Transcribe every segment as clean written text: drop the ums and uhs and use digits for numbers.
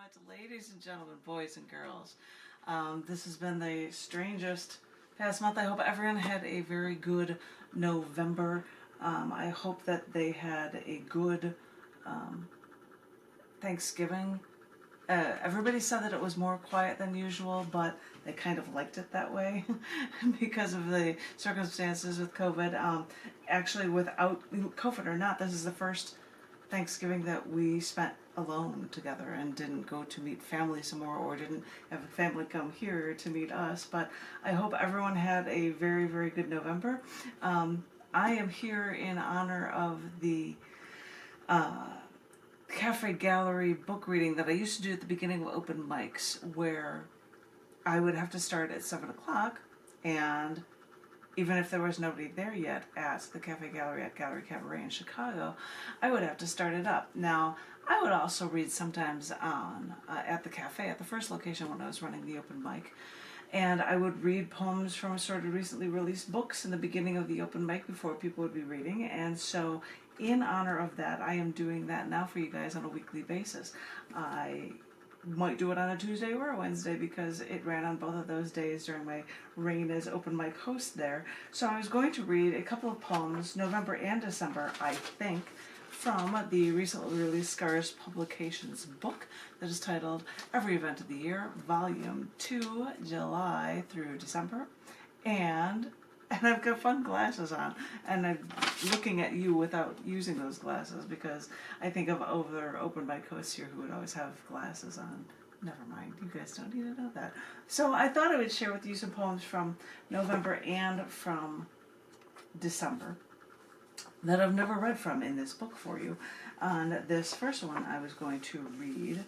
much, ladies and gentlemen, boys and girls. This has been the strangest past month. I hope everyone had a very good November. I hope that they had a good Thanksgiving. Everybody said that it was more quiet than usual, but they kind of liked it that way because of the circumstances with COVID. Actually, without COVID or not, this is the first Thanksgiving that we spent alone together and didn't go to meet family some more, or didn't have family come here to meet us. But I hope everyone had a very, very good November. I am here in honor of the cafe gallery book reading that I used to do at the beginning of open mics, where I would have to start at 7 o'clock, and even if there was nobody there yet at the cafe gallery at Gallery Cabaret in Chicago, I would have to start it up. Now, I would also read sometimes on at the cafe at the first location when I was running the open mic, and I would read poems from sort of recently released books in the beginning of the open mic before people would be reading. And so in honor of that, I am doing that now for you guys on a weekly basis. I might do it on a Tuesday or a Wednesday because it ran on both of those days during my reign as open mic host there. So I was going to read a couple of poems, November and December, I think, from the recently released Scars Publications book that is titled Every Event of the Year, Volume 2, July through December. And I've got fun glasses on, and I'm looking at you without using those glasses because I think of other open mic hosts here who would always have glasses on. Never mind, you guys don't need to know that. So I thought I would share with you some poems from November and from December that I've never read from in this book for you. And this first one I was going to read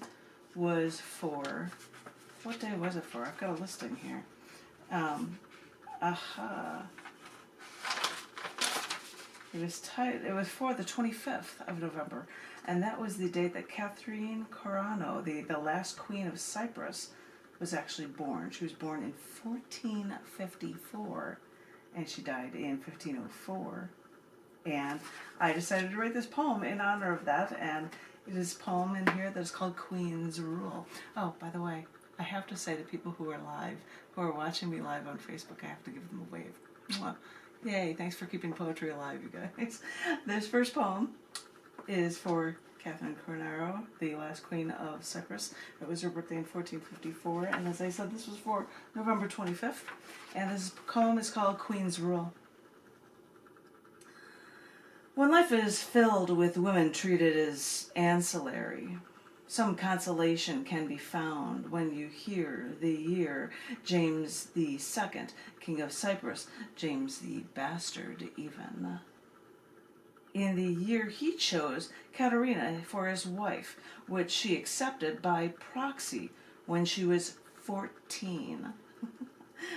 was for, what day was it for? I've got a listing here. It was for the 25th of November, and that was the date that Catherine Cornaro, the last Queen of Cyprus, was actually born. She was born in 1454, and she died in 1504. And I decided to write this poem in honor of that, and it is a poem in here that is called Queen's Rule. Oh, by the way, I have to say to people who are live, who are watching me live on Facebook, I have to give them a wave. Mwah. Yay, thanks for keeping poetry alive, you guys. This first poem is for Catherine Cornaro, the last Queen of Cyprus. It was her birthday in 1454, and as I said, this was for November 25th, and this poem is called Queen's Rule. When life is filled with women treated as ancillary, some consolation can be found when you hear the year James II, King of Cyprus, James the Bastard even. In the year he chose Katerina for his wife, which she accepted by proxy when she was 14,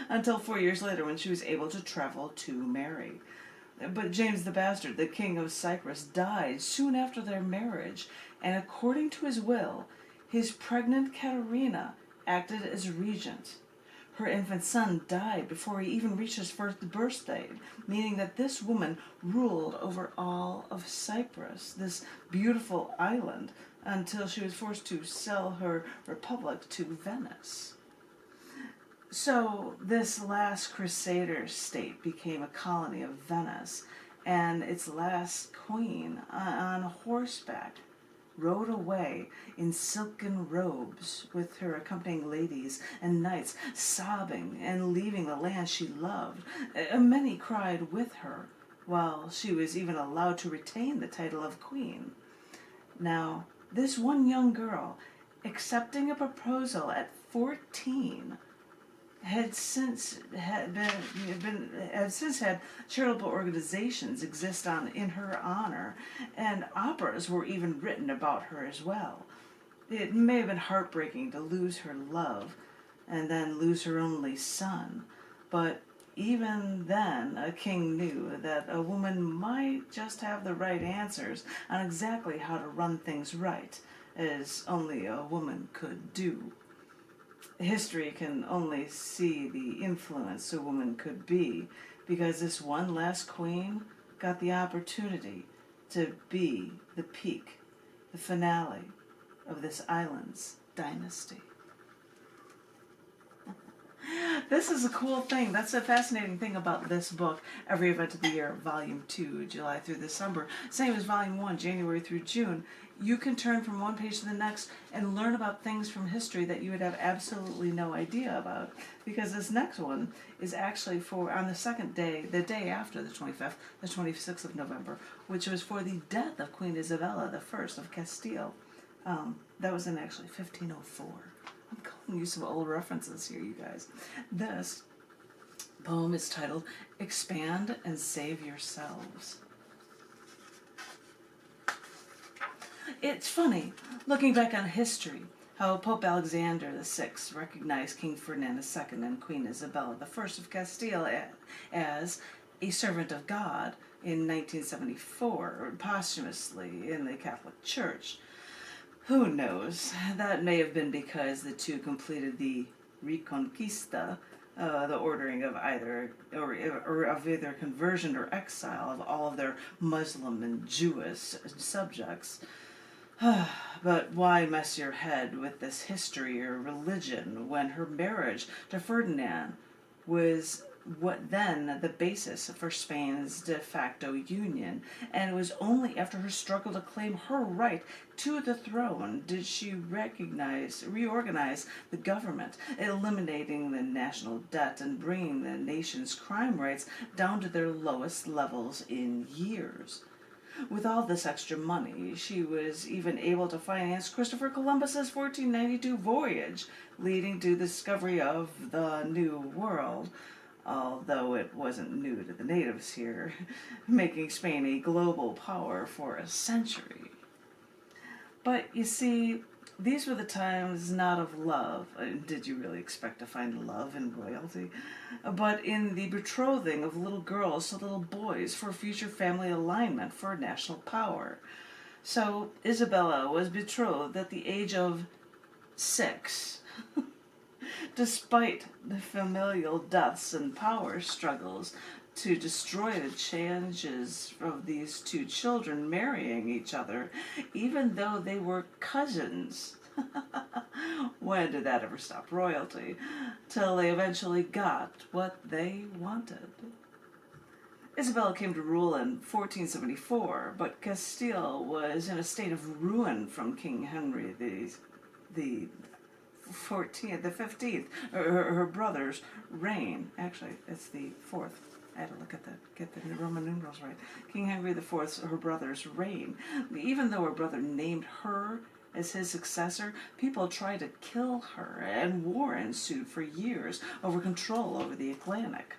until 4 years later when she was able to travel to marry. But James the Bastard, the King of Cyprus, died soon after their marriage, and according to his will, his pregnant Katerina acted as regent. Her infant son died before he even reached his first birthday, meaning that this woman ruled over all of Cyprus, this beautiful island, until she was forced to sell her republic to Venice. So this last Crusader state became a colony of Venice, and its last queen, on horseback, rode away in silken robes with her accompanying ladies and knights, sobbing and leaving the land she loved. Many cried with her, while she was even allowed to retain the title of queen. Now, this one young girl, accepting a proposal at 14, had since had charitable organizations exist in her honor, and operas were even written about her as well. It may have been heartbreaking to lose her love and then lose her only son, but even then a king knew that a woman might just have the right answers on exactly how to run things right, as only a woman could do. History can only see the influence a woman could be, because this one last queen got the opportunity to be the peak, the finale of this island's dynasty. This is a cool thing. That's a fascinating thing about this book. Every Event of the Year, Volume 2, July through December. Same as Volume 1, January through June. You can turn from one page to the next and learn about things from history that you would have absolutely no idea about. Because this next one is actually for, on the second day, the day after the 25th, the 26th of November, which was for the death of Queen Isabella I of Castile. That was in actually 1504. I'm calling you some old references here, you guys. This poem is titled, Expand and Save Yourselves. It's funny, looking back on history, how Pope Alexander VI recognized King Ferdinand II and Queen Isabella I of Castile as a servant of God in 1974, posthumously in the Catholic Church. Who knows? That may have been because the two completed the Reconquista, the ordering of either conversion or exile of all of their Muslim and Jewish subjects. But why mess your head with this history or religion when her marriage to Ferdinand was what then the basis for Spain's de facto union, and it was only after her struggle to claim her right to the throne did she reorganize the government, eliminating the national debt and bringing the nation's crime rates down to their lowest levels in years. With all this extra money, she was even able to finance Christopher Columbus's 1492 voyage, leading to the discovery of the New World, although it wasn't new to the natives here, making Spain a global power for a century. But you see, these were the times not of love. Did you really expect to find love in royalty? But in the betrothing of little girls to little boys for future family alignment for national power. So Isabella was betrothed at the age of 6. Despite the familial deaths and power struggles to destroy the chances of these two children marrying each other, even though they were cousins. When did that ever stop royalty? Till they eventually got what they wanted. Isabella came to rule in 1474, but Castile was in a state of ruin from King Henry the 15th, her brother's reign. Actually, it's the 4th. I had to look at that, get the Roman numerals right. King Henry IV's, her brother's reign. Even though her brother named her as his successor, people tried to kill her, and war ensued for years over control over the Atlantic.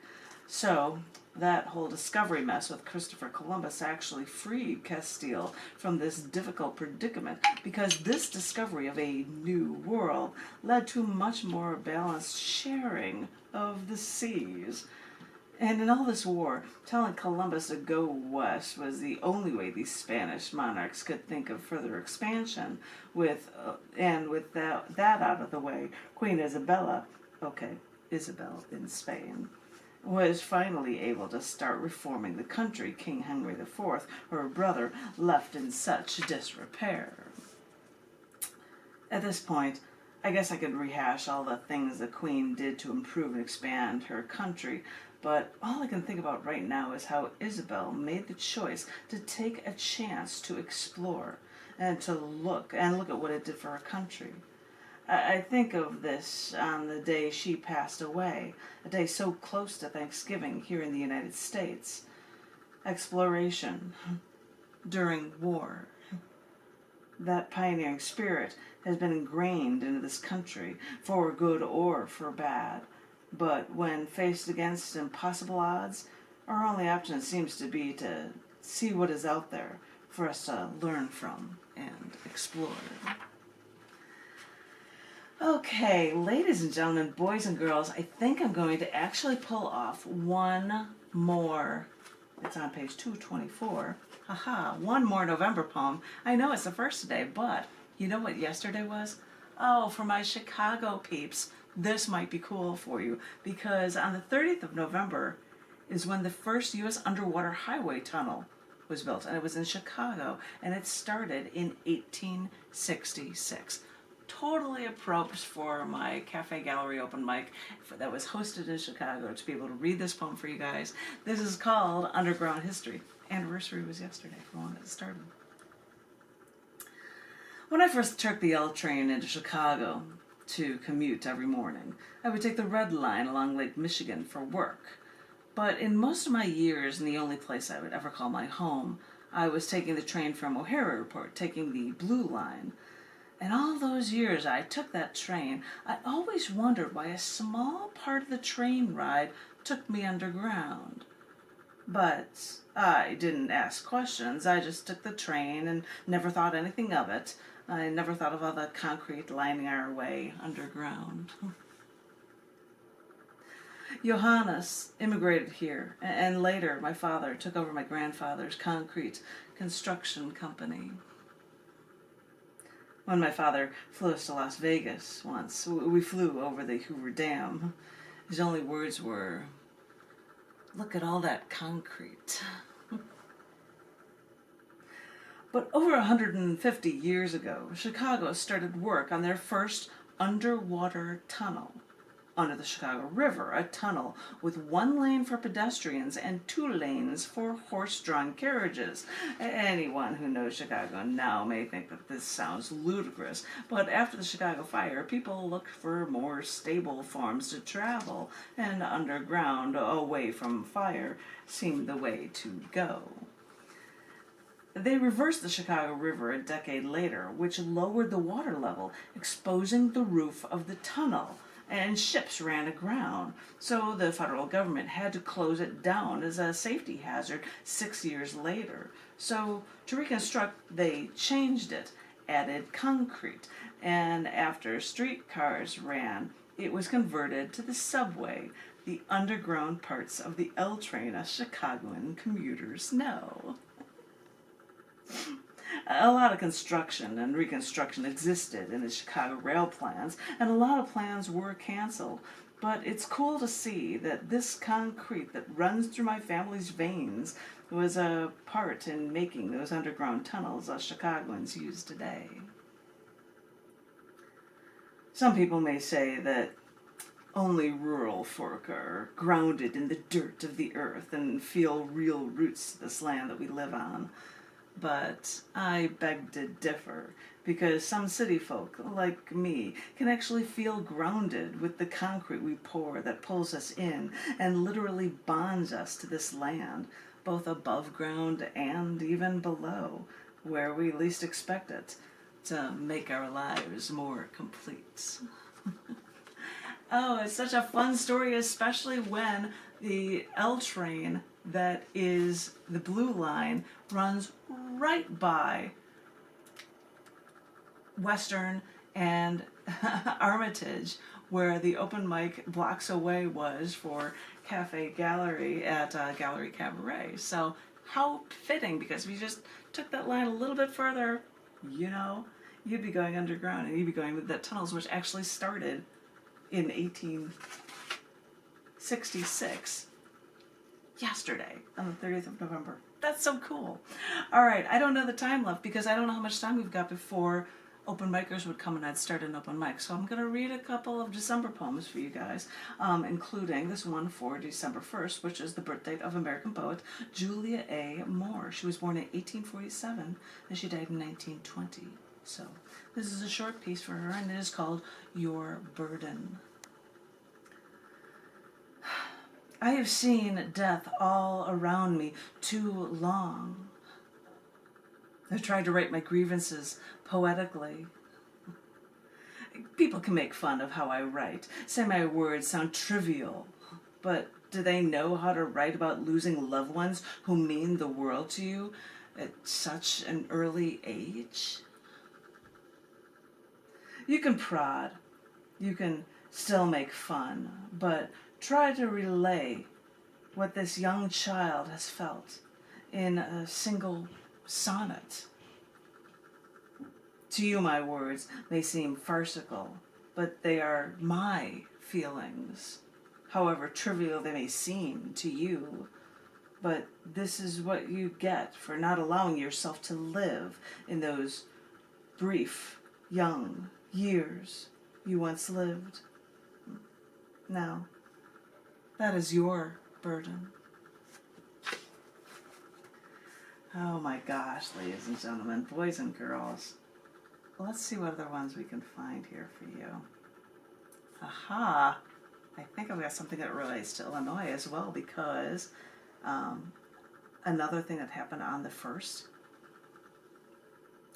So, that whole discovery mess with Christopher Columbus actually freed Castile from this difficult predicament, because this discovery of a new world led to much more balanced sharing of the seas. And in all this war, telling Columbus to go west was the only way these Spanish monarchs could think of further expansion. With that out of the way, Queen Isabella, Isabel in Spain, was finally able to start reforming the country King Henry IV, her brother, left in such disrepair. At this point, I guess I could rehash all the things the Queen did to improve and expand her country, but all I can think about right now is how Isabel made the choice to take a chance to explore and to look at what it did for her country. I think of this on the day she passed away, a day so close to Thanksgiving here in the United States. Exploration during war. That pioneering spirit has been ingrained into this country, for good or for bad. But when faced against impossible odds, our only option seems to be to see what is out there for us to learn from and explore. Okay, ladies and gentlemen, boys and girls, I think I'm going to actually pull off one more, it's on page 224, one more November poem. I know it's the first today, but you know what yesterday was? Oh, for my Chicago peeps, this might be cool for you, because on the 30th of November is when the first U.S. underwater highway tunnel was built, and it was in Chicago, and it started in 1866. totally appropriate for my cafe gallery open mic that was hosted in Chicago to be able to read this poem for you guys. This is called Underground History. Anniversary was yesterday for when it started. When I first took the L train into Chicago to commute every morning, I would take the Red Line along Lake Michigan for work. But in most of my years, in the only place I would ever call my home, I was taking the train from O'Hare Airport, taking the Blue Line. And all those years I took that train, I always wondered why a small part of the train ride took me underground. But I didn't ask questions. I just took the train and never thought anything of it. I never thought of all the concrete lining our way underground. Johannes immigrated here, and later my father took over my grandfather's concrete construction company. When my father flew us to Las Vegas once, we flew over the Hoover Dam. His only words were, "Look at all that concrete." But over 150 years ago, Chicago started work on their first underwater tunnel under the Chicago River, a tunnel with 1 lane for pedestrians and 2 lanes for horse-drawn carriages. Anyone who knows Chicago now may think that this sounds ludicrous, but after the Chicago fire, people looked for more stable forms to travel, and underground, away from fire, seemed the way to go. They reversed the Chicago River a decade later, which lowered the water level, exposing the roof of the tunnel, and ships ran aground. So the federal government had to close it down as a safety hazard 6 years later. So to reconstruct, they changed it, added concrete, and after streetcars ran, it was converted to the subway, the underground parts of the L train us Chicagoan commuters know. A lot of construction and reconstruction existed in the Chicago rail plans, and a lot of plans were canceled. But it's cool to see that this concrete that runs through my family's veins was a part in making those underground tunnels us Chicagoans use today. Some people may say that only rural folk are grounded in the dirt of the earth and feel real roots to this land that we live on. But I beg to differ, because some city folk, like me, can actually feel grounded with the concrete we pour that pulls us in and literally bonds us to this land, both above ground and even below, where we least expect it, to make our lives more complete. Oh, it's such a fun story, especially when the L train that is the Blue Line runs right by Western and Armitage, where the open mic blocks away was for Cafe Gallery at Gallery Cabaret. So how fitting, because if you just took that line a little bit further, you know, you'd be going underground, and you'd be going with the tunnels, which actually started in 1866. Yesterday, on the 30th of November. That's so cool. All right, I don't know the time left because I don't know how much time we've got before open micers would come and I'd start an open mic. So I'm going to read a couple of December poems for you guys, including this one for December 1st, which is the birth date of American poet Julia A. Moore. She was born in 1847 and she died in 1920. So this is a short piece for her, and it is called Your Burden. I have seen death all around me too long. I've tried to write my grievances poetically. People can make fun of how I write, say my words sound trivial, but do they know how to write about losing loved ones who mean the world to you at such an early age? You can prod, you can still make fun, but try to relay what this young child has felt in a single sonnet. To you, my words may seem farcical, but they are my feelings, however trivial they may seem to you. But this is what you get for not allowing yourself to live in those brief, young years you once lived. Now, that is your burden. Oh my gosh, ladies and gentlemen, boys and girls. Let's see what other ones we can find here for you. Aha! I think I've got something that relates to Illinois as well, because another thing that happened on the 1st,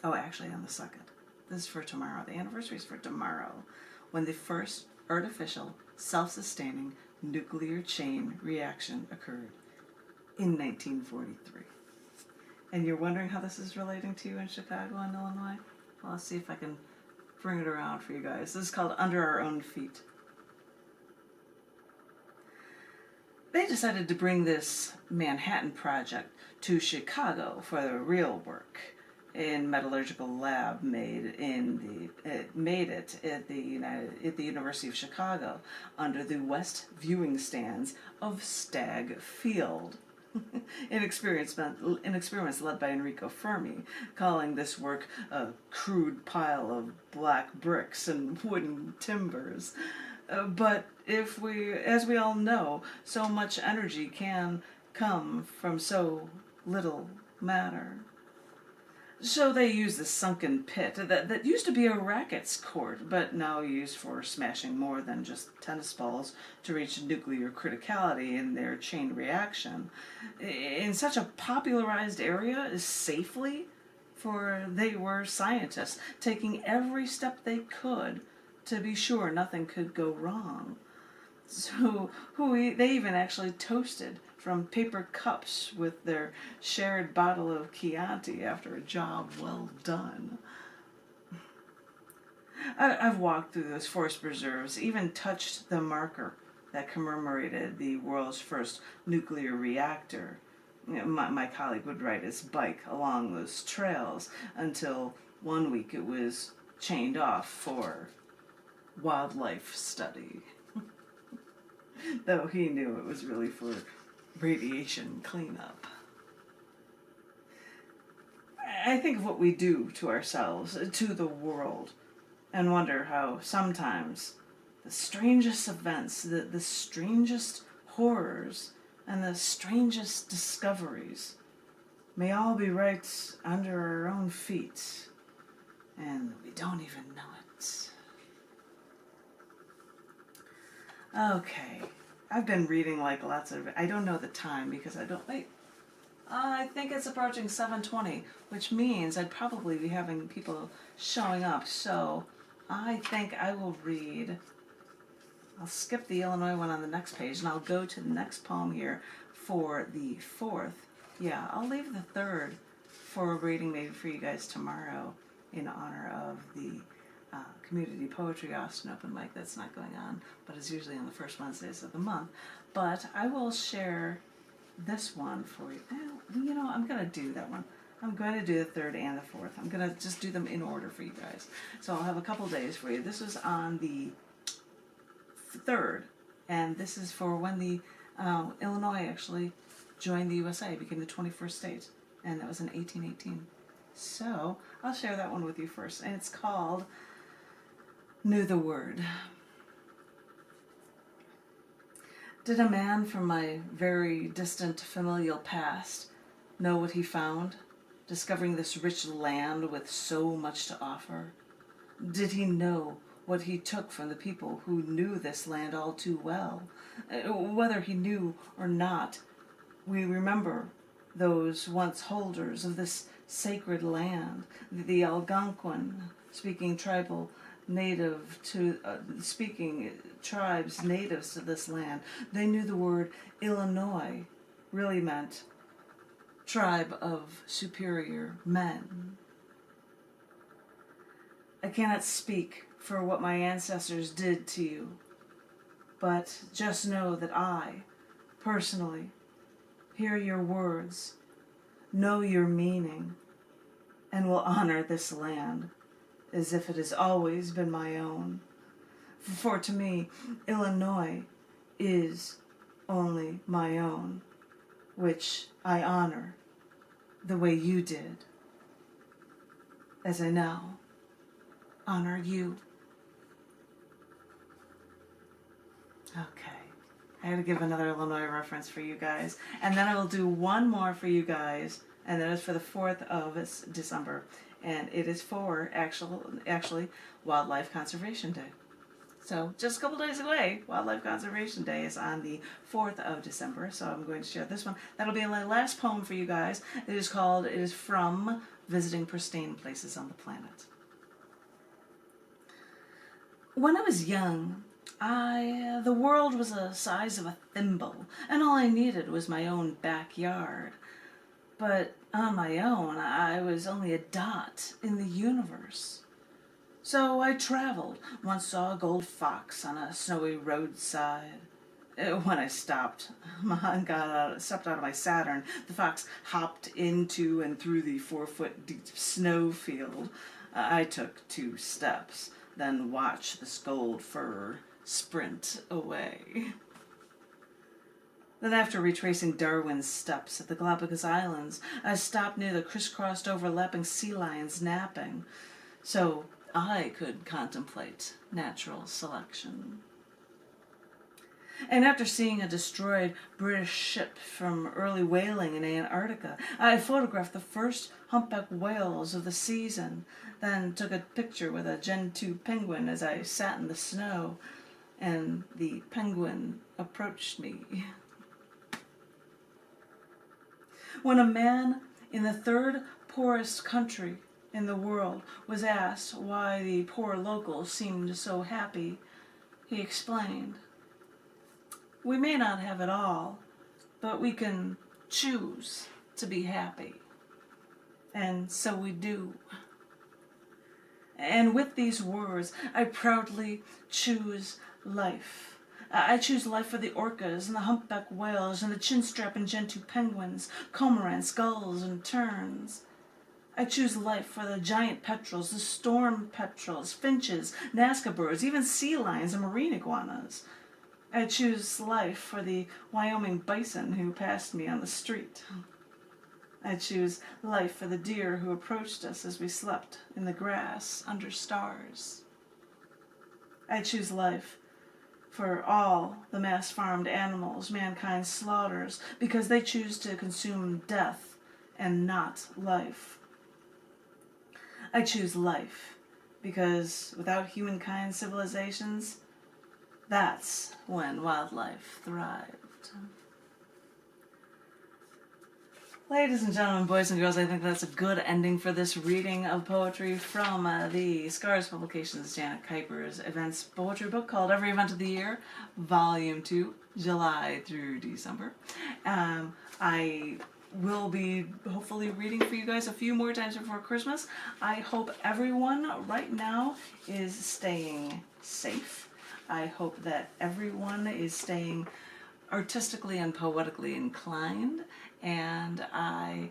oh, actually on the 2nd. This is for tomorrow. The anniversary is for tomorrow, when the first artificial, self-sustaining nuclear chain reaction occurred in 1943. And you're wondering how this is relating to you in Chicago and Illinois? Well, let's see if I can bring it around for you guys. This is called Under Our Own Feet. They decided to bring this Manhattan project to Chicago for the real work in metallurgical lab made it at the University of Chicago under the West viewing stands of Stagg Field. An experiments led by Enrico Fermi, calling this work a crude pile of black bricks and wooden timbers. But as we all know, so much energy can come from so little matter. So they used this sunken pit that used to be a rackets court, but now used for smashing more than just tennis balls to reach nuclear criticality in their chain reaction, in such a popularized area safely, for they were scientists taking every step they could to be sure nothing could go wrong. So they even actually toasted from paper cups with their shared bottle of Chianti after a job well done. I've walked through those forest preserves, even touched the marker that commemorated the world's first nuclear reactor. My colleague would ride his bike along those trails until one week it was chained off for wildlife study. Though he knew it was really for radiation cleanup. I think of what we do to ourselves, to the world, and wonder how sometimes the strangest events, the strangest horrors, and the strangest discoveries may all be right under our own feet, and we don't even know it. Okay, I've been reading like lots of, I don't know the time because I think it's approaching 7:20, which means I'd probably be having people showing up, so I think I will I'll skip the Illinois one on the next page, and I'll go to the next poem here for the 4th. Yeah, I'll leave the 3rd for a reading maybe for you guys tomorrow in honor of the community poetry Austin open mic that's not going on, but it's usually on the first Wednesdays of the month. But I will share this one for you. I'm going to do that one. I'm going to do the 3rd and the 4th. I'm going to just do them in order for you guys. So I'll have a couple days for you. This was on the 3rd, and this is for when the Illinois actually joined the USA, became the 21st state, and that was in 1818. So I'll share that one with you first, and it's called Knew the Word. Did a man from my very distant familial past know what he found, discovering this rich land with so much to offer? Did he know what he took from the people who knew this land all too well? Whether he knew or not, we remember those once holders of this sacred land, the Algonquin, speaking tribes natives to this land. They knew the word Illinois really meant tribe of superior men. I cannot speak for what my ancestors did to you, but just know that I, personally, hear your words, know your meaning, and will honor this land as if it has always been my own. For to me, Illinois is only my own, which I honor the way you did, as I now honor you. Okay. I had to give another Illinois reference for you guys. And then I will do one more for you guys. And that is for the 4th of December. And it is for, actually, Wildlife Conservation Day. So just a couple days away, Wildlife Conservation Day is on the 4th of December. So I'm going to share this one. That'll be my last poem for you guys. It is from Visiting Pristine Places on the Planet. When I was young, the world was the size of a thimble, and all I needed was my own backyard. But on my own, I was only a dot in the universe. So I traveled, once saw a gold fox on a snowy roadside. When I stopped stepped out of my Saturn, the fox hopped into and through the 4-foot deep snow field. I took 2 steps, then watched this gold fur sprint away. Then after retracing Darwin's steps at the Galapagos Islands, I stopped near the crisscrossed overlapping sea lions napping, so I could contemplate natural selection. And after seeing a destroyed British ship from early whaling in Antarctica, I photographed the first humpback whales of the season, then took a picture with a Gen 2 penguin as I sat in the snow, and the penguin approached me. When a man in the 3rd poorest country in the world was asked why the poor locals seemed so happy, he explained, "We may not have it all, but we can choose to be happy." And so we do. And with these words, I proudly choose life. I choose life for the orcas and the humpback whales and the chinstrap and gentoo penguins, cormorants, gulls, and terns. I choose life for the giant petrels, the storm petrels, finches, Nazca birds, even sea lions and marine iguanas. I choose life for the Wyoming bison who passed me on the street. I choose life for the deer who approached us as we slept in the grass under stars. I choose life for all the mass-farmed animals mankind slaughters because they choose to consume death and not life. I choose life because without humankind civilizations, that's when wildlife thrived. Ladies and gentlemen, boys and girls, I think that's a good ending for this reading of poetry from the Scars Publications Janet Kuypers Events Poetry Book called Every Event of the Year, Volume 2, July through December. I will be hopefully reading for you guys a few more times before Christmas. I hope everyone right now is staying safe. I hope that everyone is staying artistically and poetically inclined, and I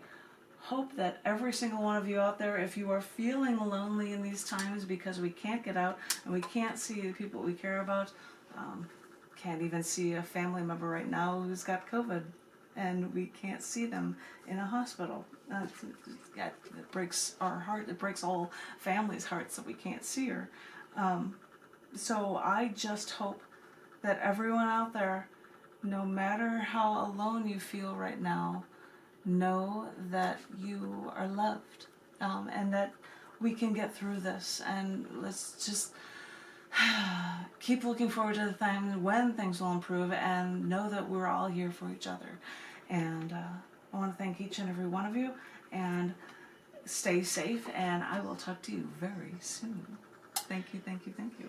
hope that every single one of you out there, if you are feeling lonely in these times because we can't get out and we can't see the people we care about, can't even see a family member right now who's got COVID, and we can't see them in a hospital. It breaks our heart. It breaks all families' hearts that we can't see her. So I just hope that everyone out there, no matter how alone you feel right now, know that you are loved, and that we can get through this. And let's just keep looking forward to the time when things will improve, and know that we're all here for each other. And I want to thank each and every one of you, and stay safe, and I will talk to you very soon. Thank you, thank you, thank you.